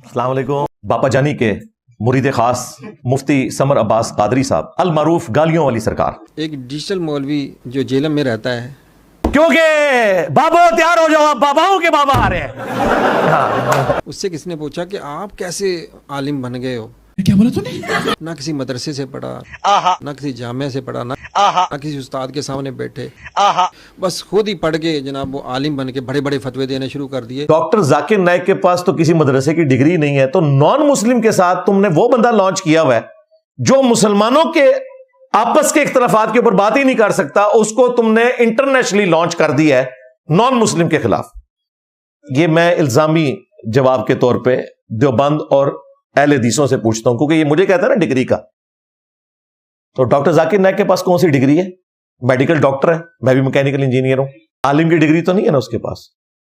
अस्सलाम वालेकुम। बापा जानी के मुरीद खास मुफ्ती समर अब्बास कादरी साहब अल मारूफ गालियों वाली सरकार, एक डिजिटल मौलवी जो जेलम में रहता है, क्योंकि बाबा तैयार हो जाओ, आप बाबाओं के बाबा आ रहे हैं। उससे किसने पूछा कि आप कैसे आलिम बन गए हो? क्या बोला तूने? ना किसी मदरसे से पढ़ा, ना किसी जामिया से पढ़ा, ना किसी उस्ताद के सामने बैठे, बस खुद ही पढ़ के जनाब वो आलिम बन के बड़े बड़े फतवे देने शुरू कर दिए। डॉक्टर जाकिर नाइक के पास तो किसी मदरसे की डिग्री नहीं है, तो नॉन मुस्लिम के साथ तुमने वो बंदा लॉन्च किया हुआ है जो मुसलमानों के आपस के इख्तलाफात के ऊपर बात ही नहीं कर सकता, उसको तुमने इंटरनेशनली लॉन्च कर दिया है नॉन मुस्लिम के खिलाफ। ये मैं इल्जामी जवाब के तौर पे देवबंद और अहले हदीसों से पूछता हूं, क्योंकि ये मुझे कहता है ना डिग्री का, तो डॉक्टर जाकिर नाइक के पास कौन सी डिग्री है? मेडिकल डॉक्टर है, मैं भी मैकेनिकल इंजीनियर हूं, आलिम की डिग्री तो नहीं है ना उसके पास।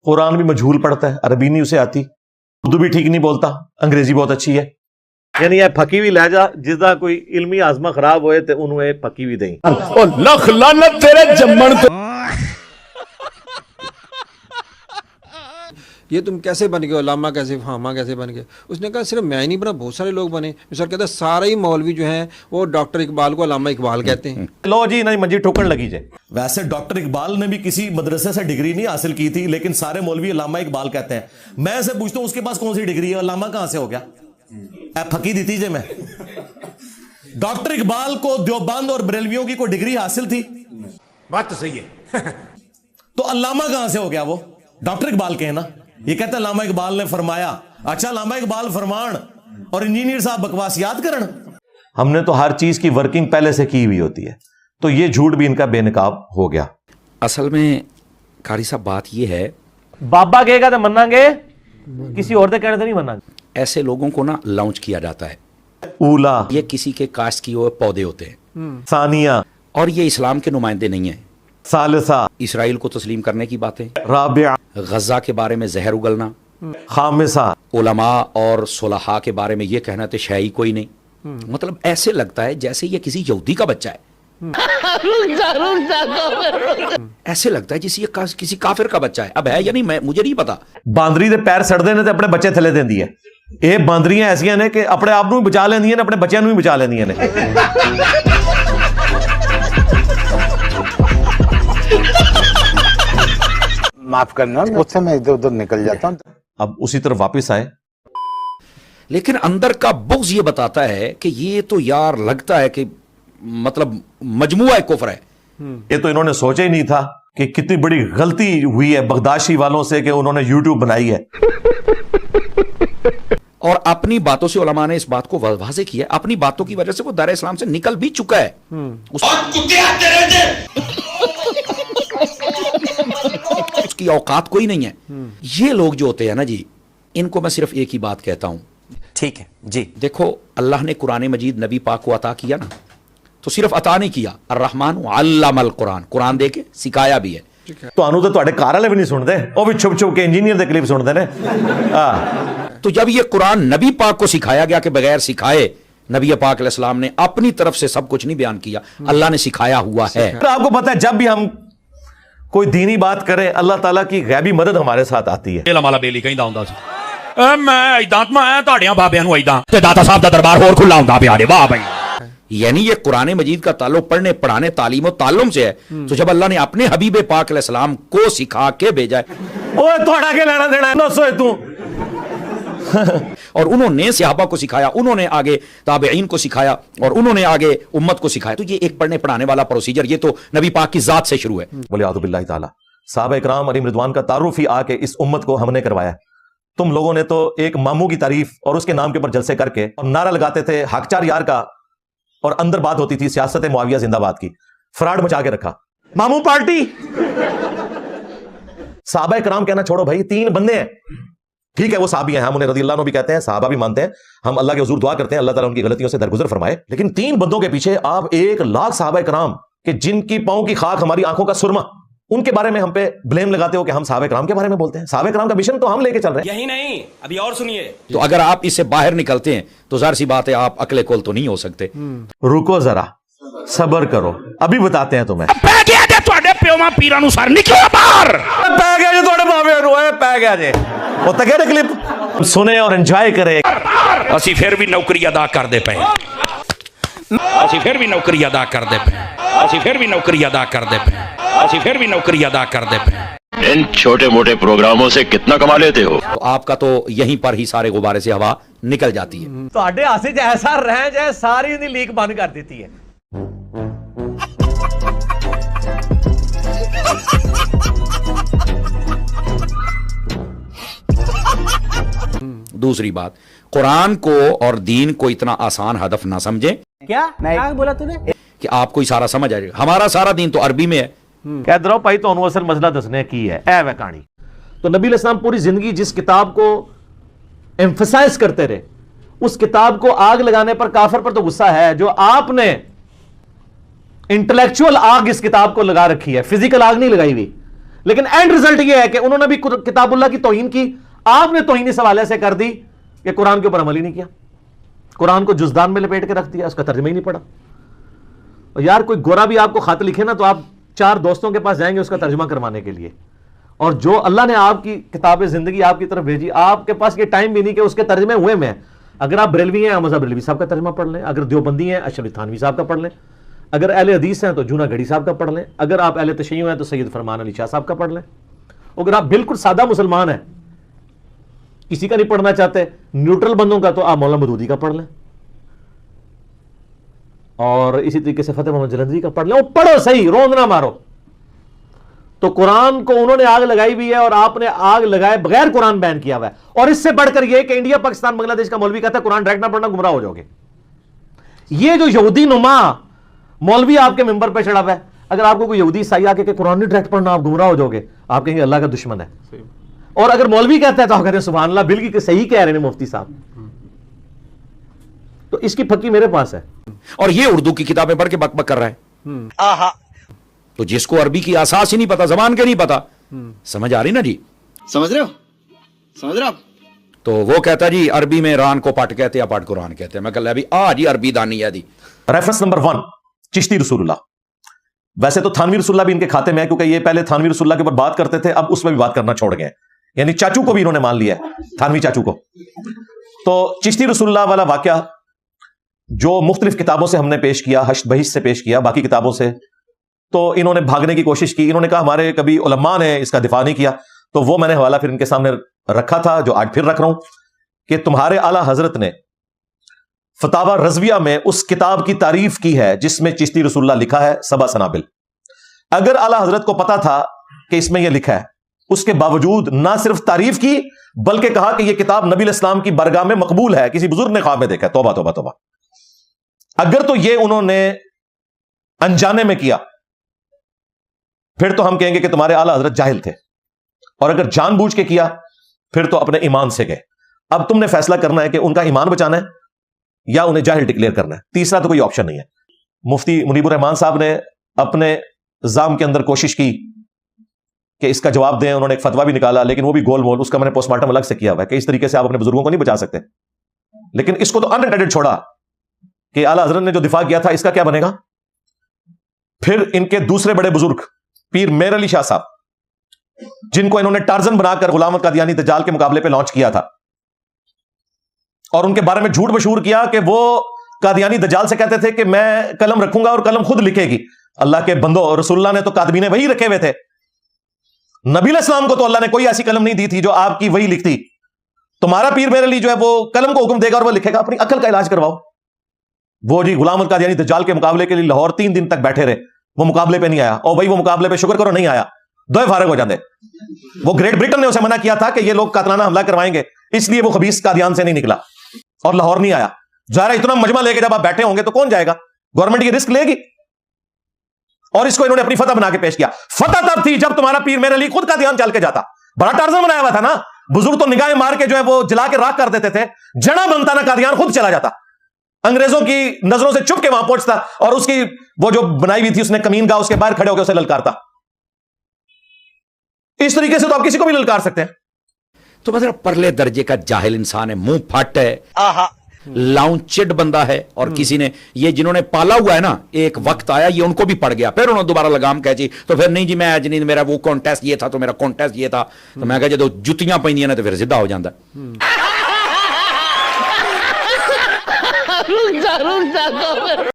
कुरान भी मजहूल पढ़ता है, अरबी नहीं उसे आती, उर्दू भी ठीक नहीं बोलता, अंग्रेजी बहुत अच्छी है। यानी यह फकी भी लहजा जिसदा कोई इल्मी आजमा खराब होए ते उन्हें फकी भी दें। लख लानत तेरे जम्मन ते। ये तुम कैसे बन गए, अल्लामा कैसे, फामा कैसे बन गए? उसने कहा सिर्फ मैं नहीं बना, बहुत सारे लोग बने। मिसाल कहता है सारे ही मौलवी जो हैं वो डॉक्टर इकबाल को अल्लामा इकबाल कहते हैं। लो जी नहीं मंजी ठोकन लगी जाए। वैसे डॉक्टर इकबाल ने भी किसी मदरसे से डिग्री नहीं हासिल की थी, लेकिन सारे मौलवी अल्लामा इकबाल कहते हैं। मैं से पूछता हूं उसके पास कौन सी डिग्री है, अल्लामा कहां से हो गया? फकी दी थी मैं। डॉक्टर इकबाल को देवबंद और बरेलवियों की कोई डिग्री हासिल थी? बात तो सही है। तो अल्लामा कहां से हो गया? वो डॉक्टर इकबाल के है ना। ये कहता है अल्लामा इकबाल ने फरमाया। अच्छा, अल्लामा इकबाल फरमान और इंजीनियर साहब बकवास याद करन। हमने तो हर चीज की वर्किंग पहले से की हुई होती है, तो ये झूठ भी इनका बेनकाब हो गया। असल में कारी साहब बात ये है, बाबा कहेगा तो मनांगे, किसी और के कहने से नहीं मनांगे। ऐसे लोगों को ना लॉन्च किया जाता है। ऊला, ये किसी के कास्ट की हुए पौधे होते हैं, सानिया, और ये इस्लाम के नुमाइंदे नहीं हैं। सालिसा, इसराइल को तस्लीम करने की बातें, राबिया, गजा के बारे में जहर उगलना, खामिसा, उलमा और सुलहा के बारे में ये कहना तो है ही कोई नहीं। मतलब ऐसे लगता है जैसे ये किसी यहूदी का बच्चा है। ऐसे लगता है जैसे ये किसी काफिर का बच्चा है। अब है या नहीं मैं मुझे नहीं पता। बांदरी दे पैर सड़दे ने ते अपने बच्चे थले देंदी है। ये बांदरियां ऐसियां ने कि अपने आप ਨੂੰ ਬਚਾ ਲੈਂਦੀਆਂ ਨੇ, अपने ਬੱਚਿਆਂ ਨੂੰ ਵੀ ਬਚਾ ਲੈਂਦੀਆਂ ਨੇ। माफ करना, मुझसे मैं इधर उधर निकल जाता हूँ। अब उसी तरफ वापस आए। लेकिन अंदर का बुग़्ज़ ये बताता है कि ये तो यार लगता है कि मतलब मजमुआ कुफ्र है। ये तो इन्होंने सोचा ही नहीं था कि कितनी बड़ी गलती हुई है बगदाशी वालों से कि उन्होंने यूट्यूब बनाई है। और अपनी बातों से उलमा ने इस बात को वाज़ेह किया। अपनी बातों की वजह से वो दायरे इस्लाम से निकल भी चुका है। उसकी औकात कोई नहीं है। ये लोग जो होते हैं ना जी, इनको मैं सिर्फ एक ही बात कहता हूं। ठीक है जी। देखो, अल्लाह ने कुरान मजीद नबी पाक को अता किया ना, तो सिर्फ अता नहीं किया, अर्रहमान अल्लमल कुरान, कुरान दे के सिखाया भी है। ਤੁਹਾਨੂੰ तो ਤੁਹਾਡੇ ਘਰ वाले भी नहीं सुनते, वो भी छुप छुप के इंजीनियर दे क्लिप सुनते ने। तो जब ये कुरान नबी पाक को सिखाया गया कि बगैर सिखाए नबी पाक अलैहिस्सलाम ने अपनी तरफ से सब कुछ नहीं बयान किया, अल्लाह ने सिखाया हुआ है। आपको पता है जब भी हम कोई दीनी बात करें, अल्लाह ताला की गैबी मदद हमारे साथ आती है। माला बेली कहंदा हुंदा सी, मैं इदां मैं ਤੁਹਾਡਿਆਂ ਬਾਬਿਆਂ ਨੂੰ ਇਦਾਂ ਤੇ ਦਾਤਾ ਸਾਹਿਬ ਦਾ ਦਰਬਾਰ ਹੋਰ ਖੁੱਲਾ ਹੁੰਦਾ ਪਿਆ ਨੇ। वाह भाई। यानी ये कुरान मजीद का ताल्लुक पढ़ने पढ़ाने तालीम और ताल्लुम से है। तो जब अल्लाह ने अपने हबीब पाक अलैहिस्सलाम को सिखा के भेजा है, ओए थोड़ा के लेना देना ना सोए तू। और उन्होंने सहाबा को सिखाया, उन्होंने आगे ताबईन को सिखाया, और उन्होंने आगे उम्मत को सिखाया। तो ये एक पढ़ने पढ़ाने वाला प्रोसीजर ये तो नबी पाक की जात से शुरू है। बोले आदु बिल्लाहि ताला, साहबा इकराम और रिदवान का तारुफ ही आके इस उम्मत को हमने करवाया। तुम लोगों ने तो एक मामू की तारीफ और उसके नाम के ऊपर जलसे करके और नारा लगाते थे हकचार यार का, और अंदर बात होती थी सियासत मुआविया जिंदाबाद की, फ्रॉड मचा के रखा मामू पार्टी। साहबा इकराम कहना छोड़ो भाई, 3 बंदे हैं, ठीक है वो साहबी हैं, हम उन्हें रज़ियल्लाहु अन्हु भी कहते हैं, साहबा भी मानते हैं, हम अल्लाह के हुजूर दुआ करते हैं अल्लाह ताला उनकी गलतियों से दरगुजर फरमाए। लेकिन 3 बंदों के पीछे आप 1 लाख साहबा इकराम के जिनकी पांव की खाक हमारी आंखों का सुरमा, उनके बारे में हम पे ब्लेम लगाते हो कि हम साहबा इकराम के बारे में बोलते हैं। साहबा इकराम का मिशन तो हम लेके चल रहे हैं। यही नहीं, अभी और सुनिए। तो अगर आप इससे बाहर निकलते हैं तो जाहिर सी बात है आप अकले कुल तो नहीं हो सकते। रुको जरा, सब्र करो, अभी बताते हैं तुम्हें। ਲਿਓਵਾਂ ਪੀਰਾਂ ਨੂੰ ਸਰ ਨਿਕਲਿਆ ਬਾਹਰ ਪੈ ਗਿਆ ਜੀ ਤੁਹਾਡੇ ਬਾਬੇ ਨੂੰ, ਓਏ ਪੈ ਗਿਆ ਜੇ। ਉਹ ਤਾਂ ਕਿਹੜੇ ਕਲਿੱਪ ਸੁਨੇ ਔਰ ਇੰਜॉय ਕਰੇ। ਅਸੀਂ ਫਿਰ ਵੀ ਨੌਕਰੀ ਅਦਾ ਕਰਦੇ ਪਏ, ਅਸੀਂ ਫਿਰ ਵੀ ਨੌਕਰੀ ਅਦਾ ਕਰਦੇ ਪਏ, ਅਸੀਂ ਫਿਰ ਵੀ ਨੌਕਰੀ ਅਦਾ ਕਰਦੇ ਪਏ, ਅਸੀਂ ਫਿਰ ਵੀ ਨੌਕਰੀ ਅਦਾ ਕਰਦੇ ਪਏ। इन छोटे मोटे प्रोग्रामों से कितना कमा लेते हो? तो आपका तो यहीं पर ही सारे गुब्बारे से हवा निकल जाती है। ਤੁਹਾਡੇ ਹੱਥ 'ਚ ਐਸਾ ਰਹਿ ਜਾਏ ਸਾਰੀ ਉਹਦੀ ਲੀਕ ਬੰਦ ਕਰ ਦਿੱਤੀ ਹੈ। दूसरी बात, कुरान को और दीन को इतना आसान हदफ ना समझे क्या बोला तूने? कि आपको ही सारा समझ आ जाएगा। हमारा सारा दीन तो अरबी में है। कहते रहो भाई ਤੁਹਾਨੂੰ ਅਸਲ ਮਸਲਾ ਦੱਸਣੇ ਕੀ ਹੈ, ਇਹ ਵੇ ਕਹਾਣੀ। तो नबी अलैहिस्सलाम पूरी जिंदगी जिस किताब को एम्फसाइज करते रहे, उस किताब को आग लगाने पर काफिर पर तो गुस्सा है, जो आपने इंटेलेक्चुअल आग इस किताब को लगा रखी है, फिजिकल आग नहीं लगाई हुई। लेकिन एंड रिजल्ट यह है कि उन्होंने भी किताबुल्लाह की तौहीन की, आपने तौहीन इस हवाले से कर दी कि कुरान के ऊपर अमल ही नहीं किया, कुरान को जुज़दान में लपेट के रख दिया, उसका तर्जुमा ही नहीं पढ़ा। और यार कोई गोरा भी आपको खत लिखे ना, तो आप 4 दोस्तों के पास जाएंगे उसका तर्जुमा करवाने के लिए, और जो अल्लाह ने आपकी किताब जिंदगी आपकी तरफ भेजी, आपके पास ये टाइम भी नहीं कि उसके तर्जुमे हुए में। अगर आप बरेलवी हैं, मज़हब बरेलवी साहब का तर्जुमा पढ़ लें, अगर देवबंदी हैं, अशरफ थानवी साहब का पढ़ लें, अगर अहले हदीस हैं तो जूना घड़ी साहब का पढ़ लें, अगर आप अहले तशय्युअ हैं तो सैयद फरमान अली शाह साहब का पढ़ लें, अगर आप बिल्कुल सादा मुसलमान हैं, किसी का नहीं पढ़ना चाहते, न्यूट्रल बंदों का, तो आप मौलाना मदूदी का पढ़ लें, और इसी तरीके से फतेह मोहम्मद जलंधरी का पढ़ लें। वो पढ़ो सही, रोंद ना मारो। तो कुरान को उन्होंने आग लगाई भी है, और आपने आग लगाए बगैर कुरान बैन किया हुआ है। और इससे बढ़कर यह कि इंडिया पाकिस्तान बांग्लादेश का मौलवी कहता है कुरान डायरेक्ट ना पढ़ना, गुमराह हो जाओगे। ये जो यहूदी नुमा मौलवी आपके मिंबर पे चढ़ा हुआ है, अगर आपको कोई यहूदी ईसाई आके कि कुरान नहीं डायरेक्ट पढ़ना, आप गुमराह हो जाओगे, आप कहेंगे अल्लाह का दुश्मन है। और अगर मौलवी कहता है तो आप कहते हैं सुभान अल्लाह, बिल्कुल सही कह रहे हैं मुफ्ती साहब। तो इसकी फकी मेरे पास है। और ये उर्दू की किताबें पढ़ के बकबक कर रहा है। तो जिसको अरबी की आसास ही नहीं पता, जबान के नहीं पता, समझ आ रही ना जी? समझ रहे हो? समझ रहे हो आप? तो वो कहता जी अरबी में रान को पट कहते हैं, पट कुरान कहते हैं। मैं कल अभी जी अरबी दानी है दी। रेफरेंस नंबर 1 चिश्ती रसूलुल्लाह। वैसे तो थानवी रसूलुल्लाह भी इनके खाते में है, क्योंकि ये पहले थानवी रसूलुल्लाह के ऊपर बात करते थे, अब उसमें भी बात करना छोड़ गए, यानी चाचू को भी इन्होंने मान लिया है, थानवी चाचू को। तो चिश्ती रसूलुल्लाह वाला वाकया जो मुख्तलिफ किताबों से हमने पेश किया, हश्त बहिश्त से पेश किया, बाकी किताबों से, तो इन्होंने भागने की कोशिश की। इन्होंने कहा हमारे कभी उलमा ने इसका दिफा नहीं किया, तो वो मैंने हवाला फिर इनके सामने रखा था, जो आज फिर रख रहा हूं, कि तुम्हारे आला हजरत ने फतावा रज़विया में उस किताब की तारीफ की है जिसमें चिश्ती रसूलुल्लाह लिखा है सबा सनाबिल। अगर आला हजरत को पता था कि इसमें यह लिखा है, उसके बावजूद ना सिर्फ तारीफ की, बल्कि कहा कि यह किताब नबी इस्लाम की बरगाह में मकबूल है, किसी बुजुर्ग ने ख्वाब में देखा। तौबा तौबा तौबा। अगर तो यह उन्होंने अनजाने में किया, फिर तो हम कहेंगे कि तुम्हारे आला हजरत जाहिल थे, और अगर जानबूझ के किया फिर तो अपने ईमान से गए। अब तुमने फैसला करना है कि उनका ईमान बचाना है या उन्हें जाहिल डिक्लेयर करना है, तीसरा तो कोई ऑप्शन नहीं है। मुफ्ती मुनीबुर रहमान साहब ने अपने जाम के अंदर कोशिश की कि इसका जवाब दें, उन्होंने एक फतवा भी निकाला, लेकिन वो भी गोलमोल, उसका मैंने पोस्टमार्टम अलग से किया हुआ है कि इस तरीके से आप अपने बुजुर्गों को नहीं बचा सकते। लेकिन इसको तो अनडिटेड छोड़ा कि आला हजरत ने जो दिफा किया था, इसका क्या बनेगा। फिर इनके दूसरे बड़े बुजुर्ग पीर मेर अली शाह साहब, जिनको इन्होंने टार्जन बनाकर गुलाम अहमद कादियानी दज्जाल के मुकाबले पे लॉन्च किया था, और उनके बारे में झूठ मशहूर किया कि वो कादियानी दज्जाल से कहते थे कि मैं कलम रखूंगा और कलम खुद लिखेगी। अल्लाह के बंदो, रसूलुल्लाह ने तो कादबीने वही रखे हुए थे, नबी इस्लाम को तो अल्लाह ने कोई ऐसी कलम नहीं दी थी जो आपकी वही लिखती। तुम्हारा पीर मेर अली जो है वो कलम को हुक्म देगा और वो लिखेगा। अपनी अकल का इलाज करवाओ। वो जी गुलाम अहमद कादियानी दज्जाल के मुकाबले के लिए लाहौर 3 दिन तक बैठे रहे, वो मुकाबले पे नहीं आया। और भाई वो मुकाबले पे शुक्र करो नहीं आया, दो फारग हो जाते। वो ग्रेट ब्रिटेन ने उसे मना किया था कि ये लोग कातलाना हमला करवाएंगे, इसलिए वो खबीस कादियान से नहीं निकला और लाहौर नहीं आया। ज़ाहिर इतना मजमा लेके जब आप बैठे होंगे तो कौन जाएगा, गवर्नमेंट ये रिस्क लेगी। और इसको इन्होंने अपनी फतह बना के पेश किया। फतह तब थी जब तुम्हारा पीर मेरे लिए खुद का ध्यान चल के जाता। बड़ा टार्जन बनाया हुआ था ना, बुजुर्ग तो निगाहें मार के जो है वो जला के राख कर देते थे, जना बनता ना कादियान खुद चला जाता, अंग्रेजों की नजरों से छुप के वहां पहुंचता, और उसकी वो जो बनाई हुई थी उसने कमीन का, उसके बाहर खड़े होकर उसे ललकारता। इस तरीके से तो आप किसी को भी ललकार सकते हैं। तो मतलब परले दर्जे का जाहिल इंसान है, मुंह फट है, लाउंचिड बंदा है, और किसी ने ये जिन्होंने पाला हुआ है ना, एक वक्त आया ये उनको भी पड़ गया, फिर उन्होंने दोबारा लगाम खींची, तो फिर नहीं जी मैं आज नहीं, मेरा वो कॉन्टेस्ट ये था, तो मेरा कॉन्टेस्ट ये था, तो मैं कहा जो जुत्तियां पैंदियां ने तो फिर सीधा हो जाता।